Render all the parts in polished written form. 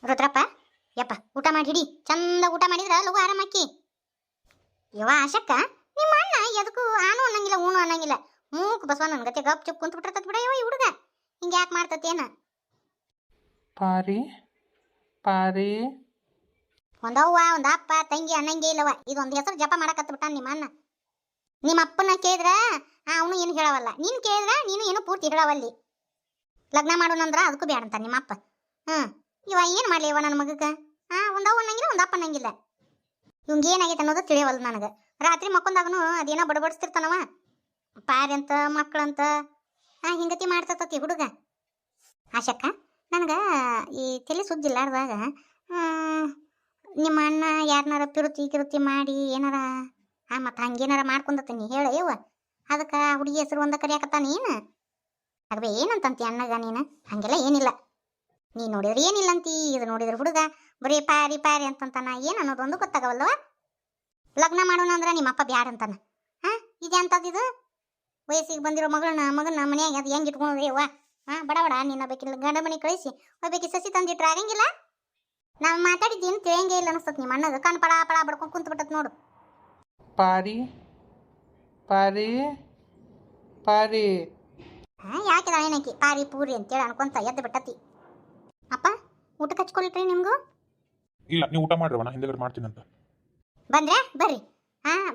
ರುದ್ರಪ್ಪ ಯಪ್ಪ ಊಟ ಮಾಡಿ ಹಿಡಿ ಚಂದ ಊಟ ಮಾಡಿದ್ರ ಲಗು ಆರಾಮಾಕಿ. ಯವ್ವ ಆಶಕ್ಕ ನಿಮ್ಮ ಅಣ್ಣ ಎದಕ್ಕೂ ಆನು ಅನ್ನಂಗಿಲ್ಲ ಊನು ಅನ್ನಂಗಿಲ್ಲ. ಮೂಕ್ ಬಸವ ನನ್ನ ಗತೆ ಗಪ್ ಚುಪ್ ಕುಂತ ಬಿಟ್ಟಿರ್ತದ ಬಿಡ ಯವ್ವ ಈ ಹುಡುಗ ಹಿಂಗೆ ಯಾಕೆ ಮಾಡ್ತತೇನ. ಪಾರಿ ಪಾರಿ ಒಂದವ್ವ ಒಂದ ಅಪ್ಪ ತಂಗಿ ಅನ್ನಂಗೆ ಇಲ್ಲವ. ಇದೊಂದು ಹೆಸರು ಜಪ ಮಾಡಕತ್ತ ಬಿಟ್ಟ ನಿಮ್ಮ ಅಣ್ಣ. ನಿಮ್ಮ ಅಪ್ಪನ ಕೇಳಿದ್ರ ಅವನು ಏನು ಹೇಳವಲ್ಲ, ನೀನು ಕೇಳಿದ್ರ ನೀನು ಏನು ಪೂರ್ತಿ ಹೇಳವಲ್ಲಿ. ಲಗ್ನ ಮಾಡೋಣಂದ್ರ ಅದಕ್ಕೂ ಬೇಡ ಅಂತ ನಿಮ್ಮ ಅಪ್ಪ. ಇವ ಏನು ಮಾಡಲಿ ಇವ ನನ್ನ ಮಗಕ್ಕ. ಒಂದವ್ವ ಅನ್ನಂಗಿಲ್ಲ ಒಂದು ಅಪ್ಪ ಅನ್ನಂಗಿಲ್ಲ. ಇವಂಗೆ ಏನಾಗೈತೆ ಅನ್ನೋದು ತಿಳಿಯವಲ್ಲ ನನಗೆ. ರಾತ್ರಿ ಮಕ್ಕೊಂದಾಗನು ಅದೇನೋ ಬಡಬಡಿಸ್ತಿರ್ತಾನವ ಪಾರಿ ಅಂತ ಮಕ್ಕಳಂತ ಹಿಂಗತಿ ಮಾಡ್ತತಿ ಹುಡುಗ. ಆಶಕ್ಕ ನನಗೆ ಈ ತಲೆ ಸುದ್ದಿಲ್ಲಾರ್ದಾಗ ನಿಮ್ಮ ಅಣ್ಣ ಯಾರನಾರ ಪಿರುತಿ ಮಾಡಿ ಏನಾರ ಮತ್ತು ಹಂಗೇನಾರ ಮಾಡ್ಕೊಂಡತ್ತೀನಿ ಹೇಳ ಇವ. ಅದಕ್ಕೆ ಹುಡುಗಿ ಹೆಸರು ಒಂದ ಕರಿಯಾಕತ್ತಾನ ಏನು ಅದ್ಬೇ ಏನಂತಂತಿ ಅಣ್ಣಗ ನೀನು? ಹಂಗೆಲ್ಲ ಏನಿಲ್ಲ. ನೀನು ನೋಡಿದ್ರೆ ಏನಿಲ್ಲ ಅಂತಿ, ಇದು ನೋಡಿದ್ರೆ ಹುಡುಗ ಬರೀ ಪಾರಿ ಪಾರಿ ಅಂತಂತಾನ. ಏನು ಅನ್ನೋದು ಒಂದು ಗೊತ್ತಾಗವಲ್ಲವ. ಲಗ್ನ ಮಾಡೋಣ ಅಂದ್ರೆ ನಿಮ್ಮಪ್ಪ ಬ್ಯಾಡ ಅಂತಾನ. ಇದೆ ಅಂತದಿದು ವಯಸ್ಸಿಗೆ ಬಂದಿರೋ ಮಗನ ಮನ್ಯಾಗ ಅದು ಹೆಂಗೆ ಇಟ್ಕೊಂಡ್ರಿ ಅವ್ವ? ಬಡ ಬಡ ನಿನ್ನ ಬೇಕಿಲ್ಲ ಗಂಡ ಮನೆ ಕಳಿಸಿ ಒಬ್ಬಾಕಿ ಸಸಿ ತಂದಿಟ್ರೆ ಆಗಂಗಿಲ್ಲ. ನಾವು ಮಾತಾಡಿದ್ದೇನು ತಿಳಿಯಂಗೆ ಇಲ್ಲ ಅನಿಸ್ತತ್ ನಿಮ್ಮ ಅಣ್ಣಗ. ಕಣ್ ಪಡ ಪಡ ಬಡ್ಕೊಂಡು ಕುಂತು ಬಿಟ್ಟತ್ ನೋಡು. ಪಾರಿ ಪಾರಿ ಪಾರಿ ಯಾಕಿದ ಏನಕಿ ಪಾರಿ ಪೂರಿ ಅಂತೇಳಿ ಅನ್ಕೊಂತ ಎದ್ದು ಬಿಟ್ಟತಿ. ಅಪ್ಪ ಊಟಕ್ಕೆ ಹಚ್ಕೊಳ್ರಿ ನಿಮ್ಗೂ? ಇಲ್ಲ ನೀವು ಊಟ ಮಾಡ್ರವ, ನಾ ಹಿಂದೆಗಡೆ ಮಾಡ್ತೀನಂತ. ಬಂದ್ರೆ ಬರ್ರಿ.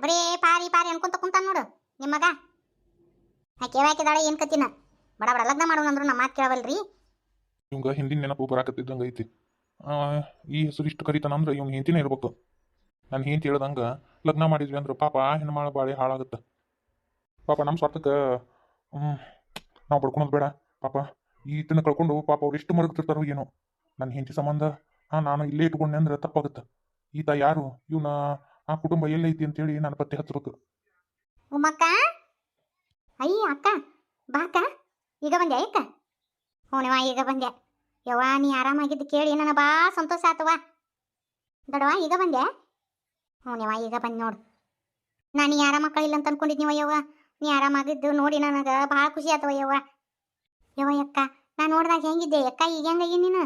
ಬರೀ ಪಾರಿ ಪಾರಿ ಅನ್ಕೊಂತ ಕುಂತಾನ ನೋಡು ನಿಮ್ಮ ಮಗ. ಹಾಕಿದಾಳೆ ಏನು ಕತ್ತಿನ ಬಡ ಬಡ ಲಗ್ನ ಮಾಡೋಣ ಅಂದ್ರು ನಮ್ಮ ಮಾತು ಕೇಳವಲ್ರಿ. ಇವಂಗ ಹಿಂದಿನ ನೆನಪು ಬರಾಕತ್ತಿದ್ದಂಗೆ ಐತಿ. ಈ ಹೆಸರು ಇಷ್ಟು ಕರಿತಾನ ಅಂದ್ರೆ ಇವ್ನ ಹೆಂಡತಿನೇ ಇರ್ಬೇಕು. ನಾನು ಹೆಂಡತಿ ಹೇಳ್ದಂಗೆ ಲಗ್ನ ಮಾಡಿದ್ವಿ ಅಂದ್ರೆ ಪಾಪ ಹೆಣ್ಮಾಳ ಬಾಳೆ ಹಾಳಾಗುತ್ತೆ. ಪಾಪ ನಮ್ಮ ಸ್ವಾರ್ಥಕ್ಕೆ ನಾವು ಬಡ್ಕೊಳೋದು ಬೇಡ. ಪಾಪ ಈತನ ಕಳ್ಕೊಂಡು ಪಾಪ ಅವ್ರು ಎಷ್ಟು ಮರಗ್ತಿರ್ತಾರೋ ಏನೋ. ನನ್ನ ಹೆಂಡತಿ ಸಂಬಂಧ ನಾನು ಇಲ್ಲೇ ಇಟ್ಕೊಂಡೆ ಅಂದ್ರೆ ತಪ್ಪಾಗುತ್ತೆ. ಈತ ಯಾರು, ಇವನ ಆ ಕುಟುಂಬ ಎಲ್ಲೈತಿ ಅಂತೇಳಿ ನಾನು ಪತ್ತೆ ಹಚ್ಚಬೇಕು. ಉಮ್ಮಕ್ಕ ಅಯ್ಯ ಅಕ್ಕ ಬಾಕ ಈಗ ಬಂದೆ ಅಕ್ಕ. ಹ್ಞೂನವ್ವ ಈಗ ಬಂದೆ. ಯವ್ವ ನೀ ಆರಾಮಾಗಿದ್ದು ಕೇಳಿ ನನಗೆ ಭಾಳ ಸಂತೋಷ ಆತವ. ದೊಡವ ಈಗ ಬಂದೆ. ಹ್ಞೂನವ್ವ ಈಗ ಬಂದು ನೋಡು. ನಾನು ನೀ ಆರಾಮ ಮಕ್ಕಳಿಲ್ಲ ಅಂತ ಅನ್ಕೊಂಡಿದ್ನಿವ ಯವ್ವ. ನೀ ಆರಾಮಾಗಿದ್ದು ನೋಡಿ ನನಗೆ ಭಾಳ ಖುಷಿ ಆತವ ಯವ್ವ. ಯವ್ವ ಅಕ್ಕ ನಾನು ನೋಡ್ದಾಗ ಹೆಂಗಿದ್ದೆ ಅಕ್ಕ, ಈಗ ಹೆಂಗಾಗಿ ನೀನು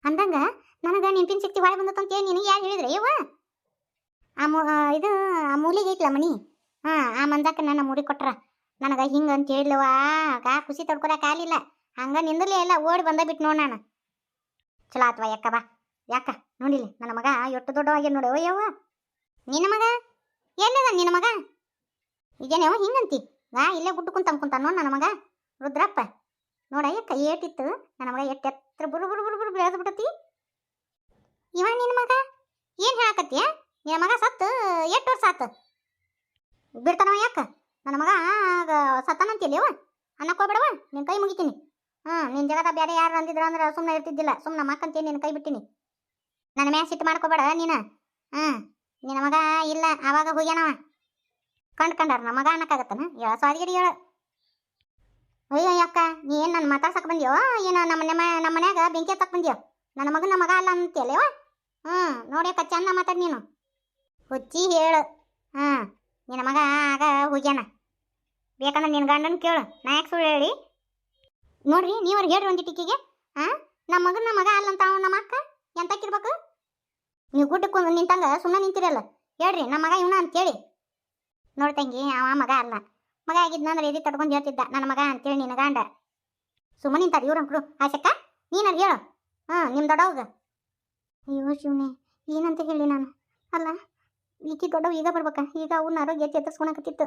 ಅಂದಂಗ ನನಗೆ ನೆನಪಿನ ಶಕ್ತಿ ಹೊಳೆ ಬಂದತ್ತಂತೇಳಿ ನಿನಗೆ ಯಾರು ಹೇಳಿದ್ರೆ ಯವ್ವ? ಇದು ಆ ಮೂಲಿಗೆ ಐತ್ಲ ಮನಿ, ಆ ಮಂದಕ್ಕೆ ನನ್ನ ಮುಡಿ ಕೊಟ್ರ ನನಗೆ ಹಿಂಗೆ ಅಂತ ಹೇಳಿಲ್ವ. ಆಗ ಖುಷಿ ತಡ್ಕೊಳಕ್ಕೆ ಆಗಲಿಲ್ಲ. ಹಂಗೆ ನಿಂದಲೇ ಎಲ್ಲ ಓಡಿ ಬಂದ ಬಿಟ್ಟು ನೋಡಿ ನಾನು. ಚಲೋ ಆತ್ವ ಯಾಕ ಬಾ. ಯಾಕ ನೋಡಿಲಿ ನನ್ನ ಮಗ ಎಷ್ಟು ದೊಡ್ಡವಾಗಿ ನೋಡಿ ಯವ್ವ. ನಿನ್ನ ಮಗ ಎಲ್ಲದ ನಿನ್ನ ಮಗ? ಈಗೇನೇವ ಹಿಂಗಂತಿ ಇಲ್ಲೇ ಗುಡ್ಡು ಕುಂತ ಅನ್ಕೊಂತಾನೋ ನನ್ನ ಮಗ ರುದ್ರಪ್ಪ. ನೋಡ ಯಾಕ ಏಟಿತ್ತು ನನ್ನ ಮಗ ಎಷ್ಟು ಎತ್ತರ ಬುರು ಬುರು ಬುರು ಬುರು ಬೆಳೆದು ಬಿಟ್ಟತಿ. ಇವ ನಿನ್ನ ಮಗ ಏನು ಹೇಳಕತ್ತೀಯ? ನಿನ್ನ ಮಗ ಸತ್ತು ಎಷ್ಟು ವರ್ಷ ಆತು ಬಿಡ್ತಾನವ? ಯಾಕ ನನ್ನ ಮಗ ಸತ್ತಾನಂತಿಲ್ಲ ಯವ್ವ? ಅನ್ನಕ್ಕೋಗ್ಬೇಡವ, ನಿನ್ನ ಕೈ ಮುಗಿತೀನಿ. ನಿನ್ನ ಜಗದ ಬೇರೆ ಯಾರು ಅಂದಿದ್ರ ಅಂದ್ರೆ ಸುಮ್ಮನೆ ಇರ್ತಿದ್ದಿಲ್ಲ. ಸುಮ್ಮನೆ ಮಕ್ಕಂತೇನು ನಿನ್ನ ಕೈ ಬಿಟ್ಟಿನಿ. ನನ್ನ ಮ್ಯಾಗ ಸಿಟ್ಟು ಮಾಡ್ಕೋಬೇಡ ನೀನು. ನಿನ್ನ ಮಗ ಇಲ್ಲ ಆವಾಗ ಹೋಗ್ಯಾನವ. ಕಂಡಾರ ನಮ್ಮ ಮಗ ಅನ್ನಕ್ಕಾಗತ್ತನ? ಹೇಳ ಸ್ವಾದಿಗಡಿ ಹೇಳ. ಅಯ್ಯೋ ಯಾಕ ನೀ ಏನು ನನ್ನ ಮಾತಾಡ್ಸಕ್ಕೆ ಬಂದ್ಯೋ ಏನೋ? ನಮ್ಮ ಮನ್ಯಾಗ ಬೆಂಕಿ ಹತ್ತಕ್ಕೆ ಬಂದ್ಯೋ? ನನ್ನ ಮಗ ಅಲ್ಲ ಅಂತೀಯಲ್ಲವ? ನೋಡ್ಯಾಕ ಚಂದ ಮಾತಾಡಿ ನೀನು. ಹುಚ್ಚಿ ಹೇಳು. ನಿನ್ನ ಮಗ ಆಗ ಹೋಗ್ಯಾನ. ಬೇಕಂದ್ರೆ ನಿನ್ನ ಗಂಡನ ಕೇಳು, ನಾ ಯಾಕೆ ಸುಳ್ಳು ಹೇಳಿ? ನೋಡ್ರಿ ನೀವ್ರಿಗೆ ಹೇಳ್ರಿ ಒಂದು ಟಿಕ್ಕಿಗೆ. ನಮ್ಮ ಮಗ ಅಲ್ಲಂತ ನಮ್ಮ ಅಕ್ಕ ಎಂತಕ್ಕಿರ್ಬೇಕು? ನೀವು ಗುಡ್ಡಕ್ಕೆ ನಿಂತಂಗ ಸುಮ್ಮನೆ ನಿಂತಿರಲ್ಲ. ಹೇಳ್ರಿ ನಮ್ಮ ಮಗ ಇವನ ಅಂತೇಳಿ. ನೋಡ್ತಂಗಿ ಅವ ಮಗ ಅಲ್ಲ. ಮಗ ಆಗಿದ್ನಂದ್ರೆ ಎದಿ ತಡ್ಕೊಂಡು ಹೇಳ್ತಿದ್ದ ನನ್ನ ಮಗ ಅಂತೇಳಿ ನಿನ್ನ ಗಂಡ. ಸುಮ್ಮನೆ ನಿಂತಾರ ಇವ್ರಂಕ್ರು. ಆಶಕ್ಕ ನೀನು ಹೇಳು. ನಿಮ್ಮ ದೊಡ್ಡವಾಗ. ಅಯ್ಯೋ ಶಿವನೇ ಏನಂತ ಹೇಳಿ ನಾನು? ಅಲ್ಲ ಈಕಿ ದೊಡ್ಡವು ಈಗ ಬರ್ಬೇಕಾ? ಈಗ ಅವನ್ನ ಆರೋಗ್ಯ ಚೇತರಿಸ್ಕೊಳಕತ್ತಿತ್ತು.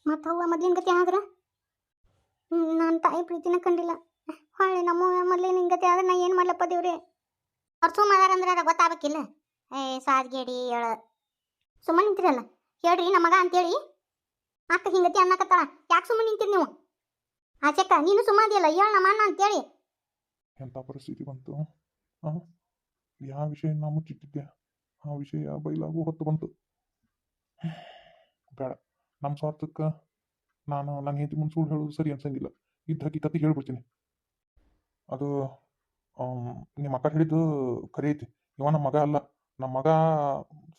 ಮತ್ತು ಅವ್ವ ಮೊದ್ಲಿನ ಗತಿ ಆದ್ರೆ ನಾನು ತಾಯಿ ಪ್ರೀತಿನ ಕಂಡಿಲ್ಲ. ಹೊಳ್ಳಿ ನಮ್ಮ ಮೊದ್ಲಿನ ಗತಿ ಆದ್ರೆ ನಾ ಏನು ಮಾಡ್ಲಪ್ಪ ದೇವ್ರಿ? ಅವ್ರು ಸುಮ್ಮದಾರಂದ್ರೆ ಗೊತ್ತಾಗಬೇಕಿಲ್ಲ. ಸಾದ್ಗೇಡಿ ಹೇಳ. ಸುಮ್ಮನೆ ನಿಂತಿರಲ್ಲ. ಹೇಳ್ರಿ ನಮ್ಮ ಮಗ ಅಂತೇಳಿ. ಅಕ್ಕ ಹಿಂಗತಿ ಅನ್ನಕತ್ತಾಳ. ಯಾಕೆ ಸುಮ್ಮನೆ ನಿಂತಿರಿ ನೀವು? ಆಚೆಕ್ಕ ನೀನು ಸುಮ್ಮದಿಯಲ್ಲ, ಹೇಳ ನಮ್ಮ ಅಣ್ಣ ಅಂತೇಳಿ. ಎಂಥ ಪರಿಸ್ಥಿತಿ ಬಂತು? ಯಾವ ವಿಷಯ ನಾ ಮುಚ್ಚಿಟ್ಟಿದ್ದೆ ಆ ವಿಷಯ ಬಯಲಾಗೂ ಹೊತ್ತು ಬಂತು. ಬೇಡ, ನಮ್ಮ ಸ್ವಾರ್ಥಕ್ಕೆ ನಾನು ನನ್ನ ಹೆಂಡತಿ ಮುಂದೆ ಸುಳ್ಳು ಹೇಳೋದು ಸರಿ ಅನ್ಸಂಗಿಲ್ಲ. ಇದ್ದ ಹಕ್ಕಿಕತೆ ಹೇಳ್ಬಿಡ್ತೀನಿ. ಅದು ನಿಮ್ಮ ಅಕ್ಕ ಹೇಳಿದ್ದು ಖರೆ ಐತಿ. ಇವ ನಮ್ಮ ಮಗ ಅಲ್ಲ. ನಮ್ಮ ಮಗ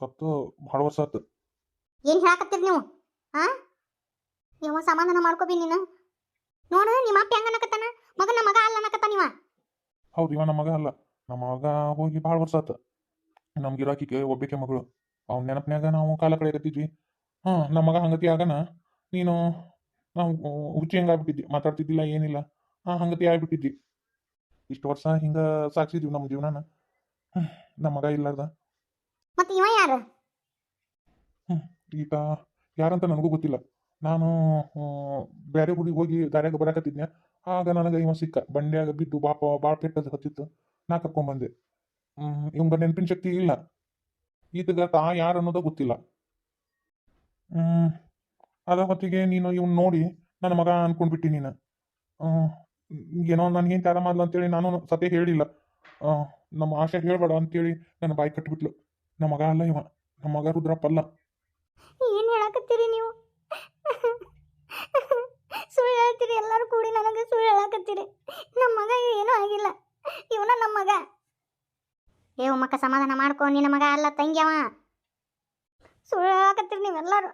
ಸತ್ತು ಭಾಳ ವರ್ಷ ಆತು. ಏನು ಹೇಳಕತ್ತೀರಿ ನೀವು? ಯಾವ ಸಮಾಧಾನ ಮಾಡ್ಕೋಬಿ ನೀನು. ನೋಡು ನಿಮ್ಮ ಅಪ್ಪ ಹೆಂಗ ಅನ್ನಕತ್ತಾನ? ಮಗನ ಮಗ ಅಲ್ಲ ಅನ್ನಕತ್ತಾನ ಇವ. ಹೌದು ಇವ ನಮ್ಮ ಮಗ ಅಲ್ಲ. ನಮ್ಮ ಮಗ ಹೋಗಿ ಭಾಳ ವರ್ಷ ಆತ. ನಮ್ಗೆ ಇರಾಕಿಗೆ ಒಬ್ಬಾಕೆ ಮಗಳು. ಅವ್ನ ನೆನಪಿನ್ಯಾಗ ನಾವು ಕಾಲ ಕಳೆಯಕತ್ತಿದ್ವಿ. ನಮ್ಮ ಮಗ ಹಂಗತಿ ಆಗನ ನೀನು ನಾವು ಹುಚ್ಚಿ ಹಂಗಾಗ್ಬಿಟ್ಟಿದ್ದಿ, ಮಾತಾಡ್ತಿದ್ದಿಲ್ಲ ಏನಿಲ್ಲ. ಹಂಗತಿ ಆಗ್ಬಿಟ್ಟಿದ್ದಿ. ಇಷ್ಟು ವರ್ಷ ಹಿಂಗೆ ಸಾಕ್ಸಿದ್ವಿ ನಮ್ಮ ಜೀವನಾನ. ನಮ್ಮ ಮಗ ಇಲ್ಲಾರ್ದ ಮತ್ತೆ ಇವ ಯಾರು? ಈಗ ಯಾರಂತ ನನಗೂ ಗೊತ್ತಿಲ್ಲ. ನಾನು ಬೇರೆ ಹುಡುಗಿ ಹೋಗಿ ದಾರ್ಯಾಗ ಬರಾಕತ್ತಿದ್ನೆ. ಆಗ ನನಗೆ ಇವ ಸಿಕ್ಕ, ಬಂಡ್ಯಾಗ ಬಿದ್ದು ಭಾಳ ಪೆಟ್ಟದು ಹತ್ತಿತ್ತು. ನಾ ಕರ್ಕೊಂಬಂದೆ. ಇವಂಗ ನೆನಪಿನ ಶಕ್ತಿ ಇಲ್ಲ. ಈತಗ ಯಾರು ಅನ್ನೋದು ಗೊತ್ತಿಲ್ಲ. ಅದ ಹೊತ್ತಿಗೆ ನೀನು ಇವ್ನ ನೋಡಿ ನನ್ನ ಮಗ ಅನ್ಕೊಂಡ್ಬಿಟ್ಟಿ ನೀನು. ಏನೋ ನಾನು ಏನು ತ್ಯಾರ ಮಾಡ್ಲ ಅಂತೇಳಿ ನಾನು ಸತ್ಯ ಹೇಳಿಲ್ಲ. ನಮ್ಮ ಆಶೆ ಹೇಳ್ಬೇಡ ಅಂತೇಳಿ ನನ್ನ ಬಾಯಿ ಕಟ್ಟಿಬಿಟ್ಲು. ನಮ್ಮ ಮಗ ಅಲ್ಲ ಇವ, ನಮ್ಮ ಮಗ ರುದ್ರಪ್ಪ ಅಲ್ಲ. ಏನು ಹೇಳಕತ್ತೀರಿ ನೀವು? ಸುಳ್ಳು ಹೇಳ್ತೀರಿ, ಎಲ್ಲರೂ ಕೂಡಿ ನನಗೆ ಸುಳ್ಳು ಹೇಳಕತ್ತೀರಿ. ನಮ್ಮ ಮಗ ಏನೂ ಆಗಿಲ್ಲ, ಇವನ ನಮ್ಮ ಮಗ. ಏ ಮಕ್ಕ ಸಮಾಧಾನ ಮಾಡ್ಕೊ, ನಿನ್ನ ಮಗ ಅಲ್ಲ ತಂಗಿ ಅವ. ಸುಳ್ಳು ಹೇಳಕತ್ತೀರಿ ನೀವೆಲ್ಲರೂ.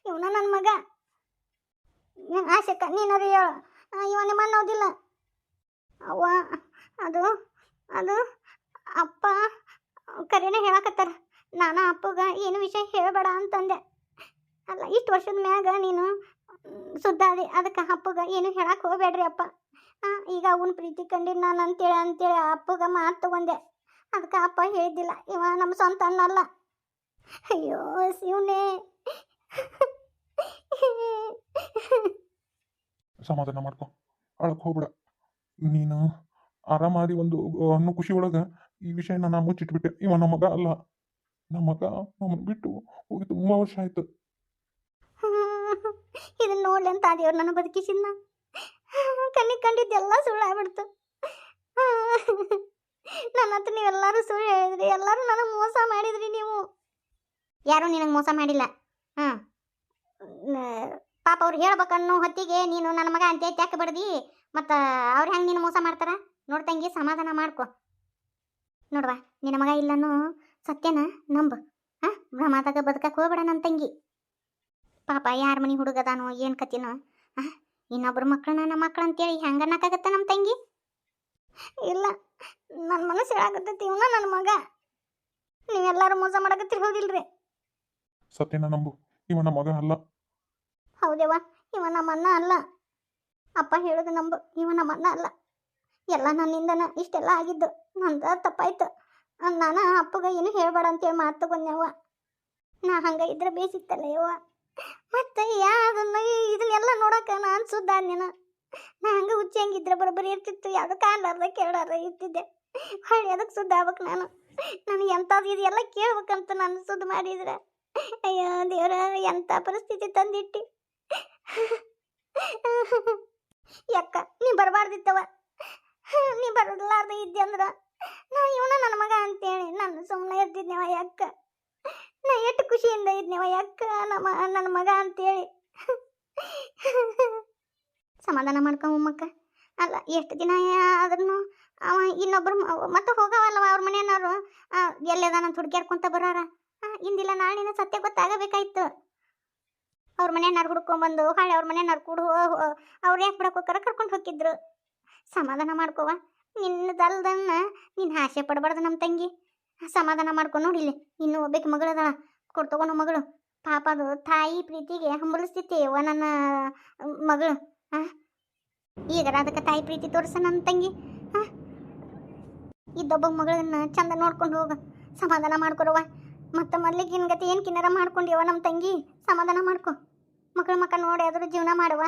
ಇವನ ನನ್ನ ಮಗ. ಆಶಕ್ಕ ನೀನಾರು ಹೇಳು, ಇವ ನಿಮ್ಮ ಅನ್ನೋದಿಲ್ಲ. ಅವ್ವ ಅದು ಅದು ಅಪ್ಪ ಕರೆನೇ ಹೇಳಕತ್ತಾರ. ನಾನು ಅಪ್ಪಗ ಏನು ವಿಷಯ ಹೇಳಬೇಡ ಅಂತಂದೆ. ಅಲ್ಲ, ಇಷ್ಟು ವರ್ಷದ ಮ್ಯಾಗ ನೀನು ಸುದ್ದಾದಿ, ಅದಕ್ಕೆ ಅಪ್ಪಗ ಏನು ಹೇಳಕ್ಕೆ ಹೋಗ್ಬೇಡ್ರಿ ಅಪ್ಪ. ಈಗ ಅವನ ಪ್ರೀತಿ ಕಂಡಿದ್ದು ನಾನು ಅಂತೇಳಿ ಅಪ್ಪಗ ಮಾತು ತಗೊಂಡೆ. ಅದಕ್ಕೆ ಅಪ್ಪ ಹೇಳಿದ್ದಿಲ್ಲ, ಇವ ನಮ್ಮ ಸ್ವಂತ ಅನ್ನಲ್ಲ. ಅಯ್ಯೋ ಶಿವನೇ. ಸಮಾಧಾನ ಮಾಡ್ಕೊ, ಅಳಕ್ ಹೋಗ್ಬೇಡ. ನೀನು ಆರಾಮಾದಿ ಒಂದು ಅನ್ನೋ ಖುಷಿ ಒಳಗೆ ಈ ವಿಷಯನ ನಾ ಮುಚ್ಚಿಟ್ಬಿಟ್ಟೆ. ಇವ ನಮ್ಮ ಮಗ ಅಲ್ಲ. ನಮ್ಮ ಮಗ ನಮ್ಮನ್ನು ಬಿಟ್ಟು ಹೋಗಿ ತುಂಬ ವರ್ಷ ಆಯ್ತು. ಇದನ್ನ ನೋಡ್ಲಿ ಅಂತ ದೇವ್ರು ನನ್ನ ಬದುಕಿಸಿದ್ನ. ಕಣ್ಣಿಗೆ ಕಂಡಿದ್ದೆಲ್ಲ ಸುಳ್ಳು ಆಗ್ಬಿಡ್ತು. ನನ್ನ ಹತ್ರ ನೀವೆಲ್ಲರೂ ಸುಳ್ಳು ಹೇಳಿದ್ರಿ, ಎಲ್ಲರೂ ನನಗೆ ಮೋಸ ಮಾಡಿದ್ರಿ. ನೀವು ಯಾರೂ ನಿನಗೆ ಮೋಸ ಮಾಡಿಲ್ಲ. ಪಾಪ ಅವ್ರು ಹೇಳ್ಬೇಕನ್ನೋ ಹೊತ್ತಿಗೆ ನೀನು ನನ್ನ ಮಗ ಅಂತ ಯಾಕೆ ಬಡ್ದಿ? ಮತ್ತು ಅವ್ರು ಹೆಂಗೆ ನೀನು ಮೋಸ ಮಾಡ್ತಾರ? ನೋಡ್ತಂಗಿ, ಸಮಾಧಾನ ಮಾಡ್ಕೊ. ನೋಡುವ, ನಿನ್ನ ಮಗ ಇಲ್ಲನೂ ಸತ್ಯನ ನಂಬು. ಭ್ರಮಾದಾಗ ಬದುಕಕ್ಕೆ ಹೋಗ್ಬೇಡ ನನ್ನ ತಂಗಿ. ಪಾಪ ಯಾರ ಮನೆ ಹುಡುಗದಾನೋ ಏನು ಕತ್ತಿನೋ, ಇನ್ನೊಬ್ರು ಮಕ್ಕಳನ್ನ ನಮ್ಮ ಮಕ್ಕಳು ಅಂತೇಳಿ ಹೆಂಗೆ ಅನ್ನಕ್ಕಾಗತ್ತ ನಮ್ಮ ತಂಗಿ? ಇಲ್ಲ, ನನ್ನ ಮನಸ್ಸು ಹೇಳಾಕತ್ತೈತಿ, ಇವನ ನನ್ನ ಮಗ. ನೀವೆಲ್ಲರೂ ಮೋಸ ಮಾಡಕತ್ತಿರ ಹೌದಿಲ್ರಿ? ಸತ್ಯನ ನಂಬು, ಇವ ನಮ್ಮ ಮಗ ಅಲ್ಲ. ಹೌದೇವ, ಇವ ನಮ್ಮ ಅಣ್ಣ ಅಲ್ಲ. ಅಪ್ಪ ಹೇಳೋದು ನಂಬು, ಇವ ನಮ್ಮ ಅಣ್ಣ ಅಲ್ಲ. ಎಲ್ಲ ನನ್ನಿಂದನ ಇಷ್ಟೆಲ್ಲ ಆಗಿದ್ದು, ನಂದ ತಪ್ಪಾಯ್ತು. ನಾನು ಅಪ್ಪಗ ಏನು ಹೇಳಬೇಡ ಅಂತೇಳಿ ಮಾತು ತಗೊಂಡ್ಯವ. ನಾ ಹಂಗೆ ಇದ್ರೆ ಬೇಸಿತ್ತಲ್ಲ ಯವ್ವ. ಮತ್ತೆ ಇದನ್ನೆಲ್ಲ ನೋಡಕ್ಕೆ ನಾನು ಸುದ್ದಾದ್ನೇನ? ನಾ ಹಂಗೆ ಹುಚ್ಚಿ ಹಂಗಿದ್ರೆ ಬರೋಬ್ಬರಿ ಇರ್ತಿತ್ತು. ಯಾವುದು ಕಾಣ್ಲಾರ್ದ ಕೇಳಾರ ಇರ್ತಿದ್ದೆ. ಹೊಳ್ಳಿ ಅದಕ್ಕೆ ಸುದ್ದ ಆಗ್ಬೇಕು ನಾನು. ನನಗೆ ಎಂಥದ್ದು ಇದು ಎಲ್ಲ ಕೇಳ್ಬೇಕಂತ ನಾನು ಸುದ್ದಿ ಮಾಡಿದ್ರೆ, ಅಯ್ಯೋ ದೇವ್ರ, ಎಂಥ ಪರಿಸ್ಥಿತಿ ತಂದಿಟ್ಟಿ. ಯಾಕ ನೀ ಬರಬಾರ್ದಿತ್ತವ. ನೀ ಬರಲಾರ್ದ ಇದ್ದೆ ಅಂದ್ರೆ ನಾ ಇವನ ನನ್ನ ಮಗ ಅಂತೇಳಿ ನಾನು ಸುಮ್ಮನೆ ಇರ್ತಿದ್ನೇವ. ಯಾಕ ನಾ ಎಷ್ಟು ಖುಷಿಯಿಂದ ಇದ್ನೇವ. ಯಾಕ ನನ್ನ ಮಗ ಅಂತೇಳಿ. ಸಮಾಧಾನ ಮಾಡ್ಕೊಂಬಕ್ಕ. ಅಲ್ಲ, ಎಷ್ಟು ದಿನ ಆದ್ರೂ ಅವ ಇನ್ನೊಬ್ರು ಮತ್ತೆ ಹೋಗವಲ್ಲವ ಅವ್ರ ಮನೆಯವರು. ಎಲ್ಲೇದಾನಂತ ಹುಡುಕ್ಯಾರ್ಕೊಂತ ಬರೋರ. ಇಂದಿಲ್ಲ ನಾಳಿನ ಸತ್ಯ ಗೊತ್ತಾಗಬೇಕಾಯ್ತು. ಅವ್ರ ಮನೆಯವ್ರು ಹುಡ್ಕೊಂಬಂದು ಹೊಳ್ಳಿ ಅವ್ರ ಮನೆಯವ್ರು ಕೂಡ ಅವ್ರು ಯಾಕೆ ಬಿಡಕ್ಕೆ ಹೋಗಾರ ಕರ್ಕೊಂಡು ಹೋಗಿದ್ರು. ಸಮಾಧಾನ ಮಾಡ್ಕೋವ. ನಿನ್ನದಲ್ದನ್ನ ನೀನು ಆಸೆ ಪಡಬಾರ್ದು ನಮ್ಮ ತಂಗಿ. ಸಮಾಧಾನ ಮಾಡ್ಕೊಂಡು ನೋಡಿಲಿ, ಇನ್ನೂ ಒಬ್ಬಕ್ಕೆ ಮಗಳದಳ, ಕೊಡ್ತಗೊಂಡು ಮಗಳು. ಪಾಪ ಅದು ತಾಯಿ ಪ್ರೀತಿಗೆ ಹಂಬಲಿಸ್ತಿತ್ತೆ ಅವ್ವ ನನ್ನ ಮಗಳು. ಈಗಾರ ಅದಕ್ಕೆ ತಾಯಿ ಪ್ರೀತಿ ತೋರಿಸ ನನ್ನ ತಂಗಿ. ಇದ್ದೊಬ್ಬ ಮಗಳನ್ನ ಚಂದ ನೋಡ್ಕೊಂಡು ಹೋಗ. ಸಮಾಧಾನ ಮಾಡ್ಕೊರವ. ಮತ್ತು ಮೊದ್ಲಿಗಿನ ಗತಿ ಏನು ಕಿನ್ನರ ಮಾಡ್ಕೊಂಡಿವ ನಮ್ಮ ತಂಗಿ. ಸಮಾಧಾನ ಮಾಡ್ಕೊ. ಮಕ್ಕಳ ನೋಡಿ ಅದ್ರ ಜೀವನ ಮಾಡುವ.